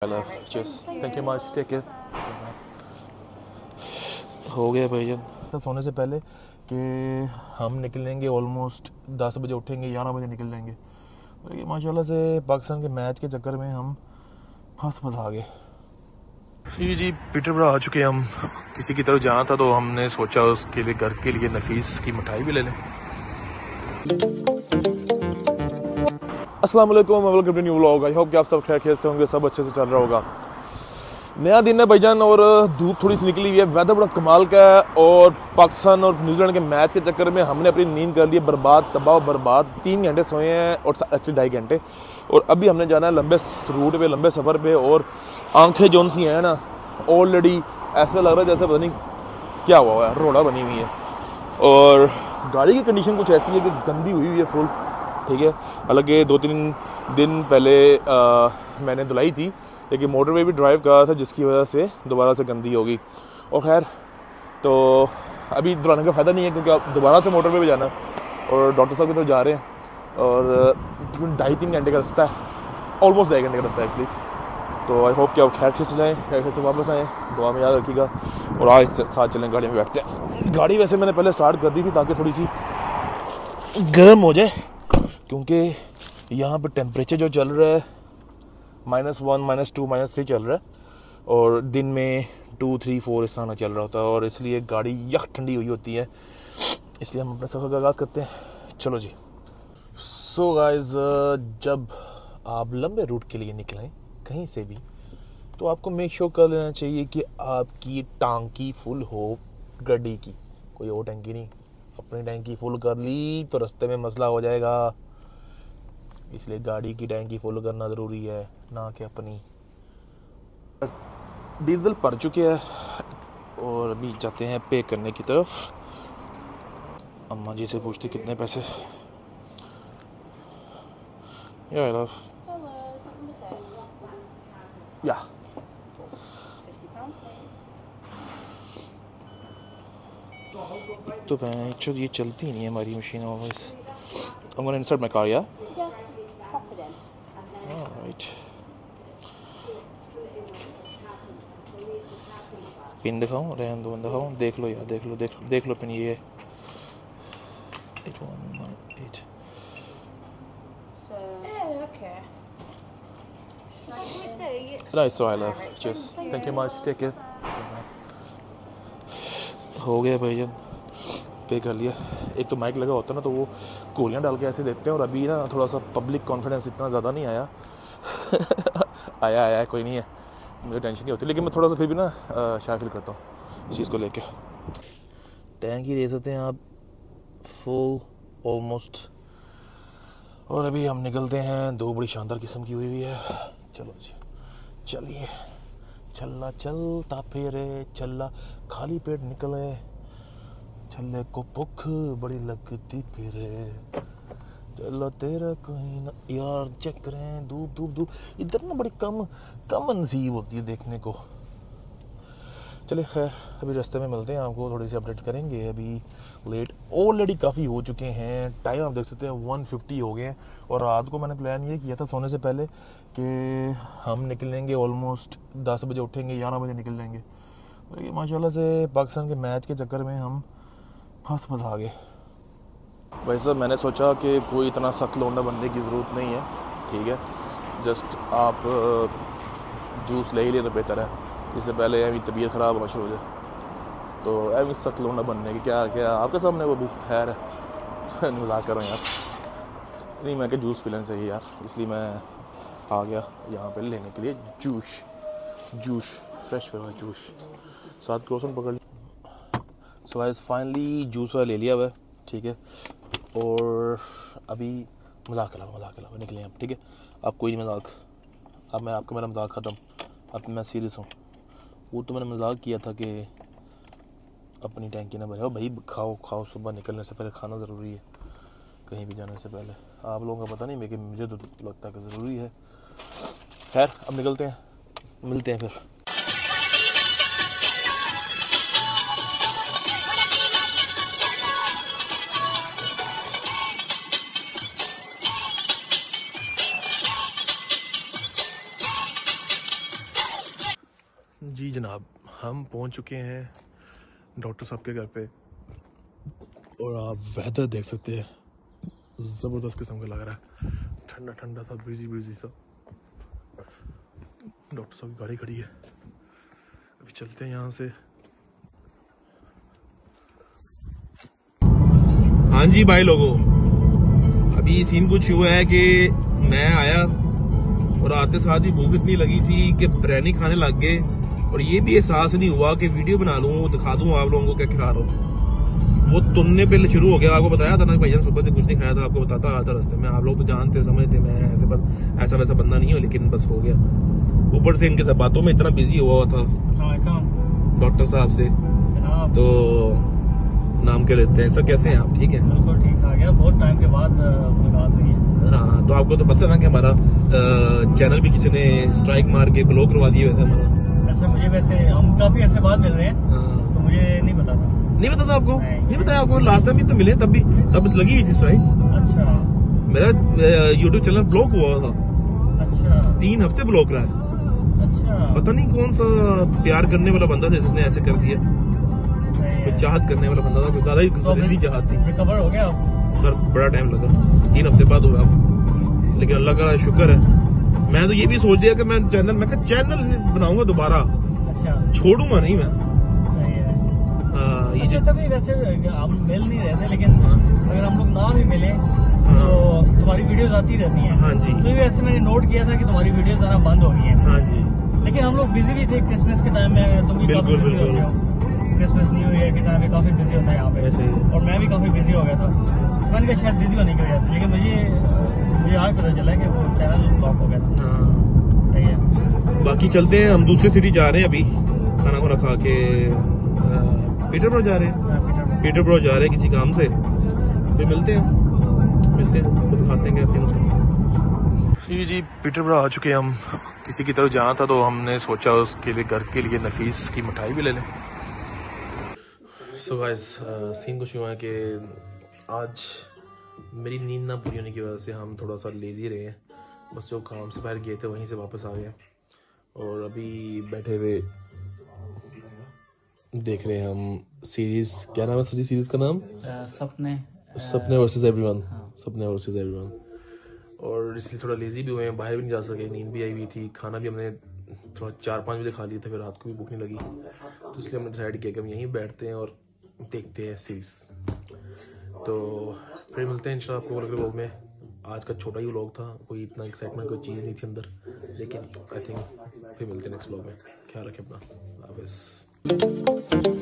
I love. Cheers. Thank you much. Take care. हो गया भाईजान। तो सोने से पहले कि हम निकलेंगे ऑलमोस्ट 10 बजे उठेंगे, 11 बजे निकल जाएंगे। और ये माशाल्लाह से पाकिस्तान के मैच के चक्कर में हम फंस आ गए। जी पीटरबरा आ चुके हैं हम। किसी की तरफ जाना था तो हमने सोचा उसके लिए घर के लिए नफीस की मिठाई भी ले लें। अस्सलाम वालेकुम, welcome to new vlog. I hope कि आप सब खैरियत से होंगे, सब अच्छे से चल रहा होगा। नया दिन है भाईजान और धूप थोड़ी सी निकली हुई है, वेदर बड़ा कमाल का है। और पाकिस्तान और न्यूजीलैंड के मैच के चक्कर में हमने अपनी नींद कर ली बर्बाद, तबाह बर्बाद। 3 घंटे सोए हैं और एक्चुअली 2.5 घंटे। और अभी हमने जाना है लंबे रूट पे, लंबे सफ़र पे। और आंखें जोन सी हैं ना, ऑलरेडी ऐसा लग रहा है जैसे पता नहीं क्या हुआ है, रोड़ा बनी हुई है। और गाड़ी की कंडीशन कुछ ऐसी है कि गंदी हुई है फुल, ठीक है। हालांकि 2-3 दिन पहले मैंने धुलाई थी, लेकिन मोटरवे भी ड्राइव कर रहा था जिसकी वजह से दोबारा से गंदी होगी। और खैर तो अभी धुलाने का फ़ायदा नहीं है क्योंकि अब दोबारा से मोटरवे पे जाना है और डॉक्टर साहब की तरफ जा रहे हैं। और 2.5-3 घंटे का रास्ता है, ऑलमोस्ट 2 घंटे का रास्ता है एक्चुअली। तो आई होप कि आप खैर से जाएँ, खैर से वापस आएँ, दुआ में याद रखिएगा। और आज साथ चलें, गाड़ी में बैठते हैं। गाड़ी वैसे मैंने पहले स्टार्ट कर दी थी ताकि थोड़ी सी गर्म हो जाए, क्योंकि यहाँ पर टेम्परेचर जो चल रहा है -1, -2, -3 चल रहा है। और दिन में 2, 3, 4 इस तरह चल रहा होता है और इसलिए गाड़ी यख ठंडी हुई होती है। इसलिए हम अपने सफ़र का आगाज़ करते हैं। चलो जी। सो गाइस, जब आप लंबे रूट के लिए निकलें कहीं से भी, तो आपको मेक श्योर कर लेना चाहिए कि आपकी टांकी फुल हो गाड़ी की, कोई और टंकी नहीं। अपनी टैंकी फुल कर ली तो रास्ते में मसला हो जाएगा, इसलिए गाड़ी की टैंकी फुल करना ज़रूरी है, ना कि अपनी। डीजल भर चुके हैं और अभी जाते हैं पे करने की तरफ। अम्मा जी से पूछते कितने पैसे। या Hello, something for six. या £50, please. तो मैं ये चलती नहीं है हमारी machine. Always I'm gonna insert my car, yeah? Yeah, pop it in. Alright. Pin दिखाऊं, रहने दो, दिखाऊं, देख लो यार, देख लो पिन ये 8198। So, okay. Can we see? Nice, so I love. Cheers. Thank you much. Take care. हो गया भाईजान, पे कर लिया। एक तो माइक लगा होता है ना तो वो गोलियां डाल के ऐसे देते हैं। और अभी ना थोड़ा सा पब्लिक कॉन्फिडेंस इतना ज़्यादा नहीं आया। आया कोई नहीं है, मुझे टेंशन नहीं होती, लेकिन मैं थोड़ा सा फिर भी ना शाय फील करता हूँ इस चीज़ को लेके। टैंक ही दे सकते हैं आप फुल ऑलमोस्ट। और अभी हम निकलते हैं, दो बड़ी शानदार किस्म की हुई है। चलो जी, चलिए। चलना चलता फिरे चला, खाली पेट निकले, चले को भुख बड़ी लगती फिरे, चलो तेरा कहीं ना यार। चेक करें, दूर इधर ना बड़ी कम नसीब होती है देखने को। चलिए खैर, अभी रास्ते में मिलते हैं, आपको थोड़ी सी अपडेट करेंगे। अभी लेट ऑलरेडी काफ़ी हो चुके हैं, टाइम आप देख सकते हैं 1:50 हो गए हैं। और रात को मैंने प्लान ये किया था सोने से पहले कि हम निकलेंगे ऑलमोस्ट 10 बजे उठेंगे, 11 बजे निकल जाएंगे। और ये माशाल्लाह से पाकिस्तान के मैच के चक्कर में हम फंस आ गए। भाई साहब, मैंने सोचा कि कोई इतना सख्त लौंडा बनने की ज़रूरत नहीं है, ठीक है। जस्ट आप जूस ले ही ले तो बेहतर है, इससे पहले अभी तबीयत ख़राब होना शुरू हो जाए। तो अभी सख्त लौंडा बनने की क्या आपके सामने वो भी खैर है। मजाक कर रहा हूँ यार। नहीं, मैं क्या जूस पी लेना चाहिए यार, इसलिए मैं आ गया यहाँ पे लेने के लिए जूस फ्रेश वाला जूस। 7 क्रोसन पकड़ लिया। सो गाइस, फाइनली जूस वाला ले लिया हुआ है, ठीक है। और अभी मजाक के अलावा निकले अब, ठीक है। अब कोई नहीं मजाक, अब मैं आपका मेरा मजाक ख़त्म, अब मैं सीरियस हूँ। वो तो मैंने मजाक किया था कि अपनी टैंकी ना भरे। भाई खाओ, सुबह निकलने से पहले खाना ज़रूरी है, कहीं भी जाने से पहले। आप लोगों का पता नहीं, लेकिन मुझे तो लगता है कि ज़रूरी है। खैर, अब निकलते हैं, मिलते हैं फिर। जी जनाब, हम पहुंच चुके हैं डॉक्टर साहब के घर पे और आप वेदर देख सकते हैं, ज़बरदस्त किस्म का लग रहा है, ठंडा ठंडा सा, ब्रीजी ब्रीजी सा। डॉक्टर साहब की गाड़ी खड़ी है, अभी चलते हैं यहाँ से। हाँ जी भाई लोगों, अभी सीन कुछ हुआ है कि मैं आया और आते साथ ही भूख इतनी लगी थी कि बिरयानी खाने लग गए और ये भी एहसास नहीं हुआ कि वीडियो बना लूं, दिखा दूं आप लोगों को क्या खा रहा हूँ। वो तुनने पे शुरू हो गया। आपको बताया था ना भैया सुबह से कुछ नहीं खाया था, आपको बताता आया था रास्ते में। आप लोग तो जानते समझते मैं ऐसा वैसा बंदा नहीं हूँ, लेकिन बस हो गया। ऊपर से इनके साथ बातों में इतना बिजी हुआ था डॉक्टर साहब से, तो नाम के लेते हैं। सर कैसे हैं आप? ठीक है, बिल्कुल ठीक ठाक है, बहुत टाइम के बाद मुलाकात हुई है। हाँ, तो आपको तो पता था कि हमारा चैनल भी किसी ने स्ट्राइक मार के ब्लॉक करवा दिया था हमारा। वैसे हम काफी ऐसे बाद मिल रहे हैं, तो मुझे नहीं पता था। नहीं पता था आपको? नहीं बताया आपको? लास्ट टाइम भी तो मिले, तब बस लगी हुई थी स्ट्राइक। अच्छा, मेरा यूट्यूब चैनल ब्लॉक हुआ था। अच्छा, 3 हफ्ते ब्लॉक रहा है। अच्छा, पता नहीं कौन सा प्यार करने वाला बंदा था जिसने ऐसे कर दिया। कोई चाहत करने वाला बंदा था, ज्यादा ही जहरीली चाहत थी। रिकवर हो गया सर? बड़ा टाइम लगा, 3 हफ्ते बाद हुआ, लेकिन अल्लाह का शुक्र है। मैं तो ये भी सोच लिया कि मैं चैनल बनाऊंगा दोबारा। अच्छा, छोड़ूंगा नहीं मैं। सही है। ये अच्छा, तभी वैसे हम मिल नहीं रहे थे, लेकिन अगर हम लोग ना भी मिले तो तुम्हारी वीडियोस आती रहती हैं। हाँ जी। तो वैसे मैंने नोट किया था कि तुम्हारी वीडियोस आना बंद हो गई हैं। हाँ जी, लेकिन हम लोग बिजी भी थे क्रिसमस के टाइम में। तुम भी काफी बिजी होते हो, क्रिसमस न्यू ईयर के टाइम में काफी बिजी होता है यहाँ पे, और मैं भी काफी बिजी हो गया था। मैंने कहा शायद बिजी होने की वजह से, लेकिन मुझे आज पता चला कि वो चैनल ब्लॉक हो गया था। सही है। बाकी चलते हैं, हम दूसरी सिटी जा रहे हैं अभी, खाना खुना खा के पीटरबरो जा रहे हैं। पीटरबरो जा रहे हैं किसी काम से, फिर मिलते हैं खुद खाते हैं कैसे। जी पीटरबरो आ चुके हैं हम। किसी की तरफ जाना था तो हमने सोचा उसके लिए घर के लिए नफीस की मिठाई भी ले लें। सो गाइस, सीन कुछ हुआ है कि आज मेरी नींद ना पूरी होने की वजह से हम थोड़ा सा लेजी रहे हैं। बस जो काम से बाहर गए थे वहीं से वापस आ गए और अभी बैठे हुए देख रहे हैं हम सीरीज। क्या नाम है सर सीरीज का नाम? सपने वर्सेस एवरीवन। सपने वर्सेस एवरीवन। और इसलिए थोड़ा लेजी भी हुए हैं, बाहर भी नहीं जा सके, नींद भी आई हुई थी, खाना भी हमने थोड़ा 4-5 बजे खा लिया था, फिर रात को भी भूख नहीं लगी, तो इसलिए हमने डिसाइड किया कि हम यहीं बैठते हैं और देखते हैं सीरीज। तो फिर मिलते हैं इंशाल्लाह आपको अगले व्लॉग में। आज का छोटा ही व्लॉग था, कोई इतना एक्साइटमेंट कोई चीज़ नहीं थी अंदर, लेकिन आई थिंक फिर मिलते हैं नेक्स्ट व्लॉग में। ख्याल रखें अपना, हाफिज़।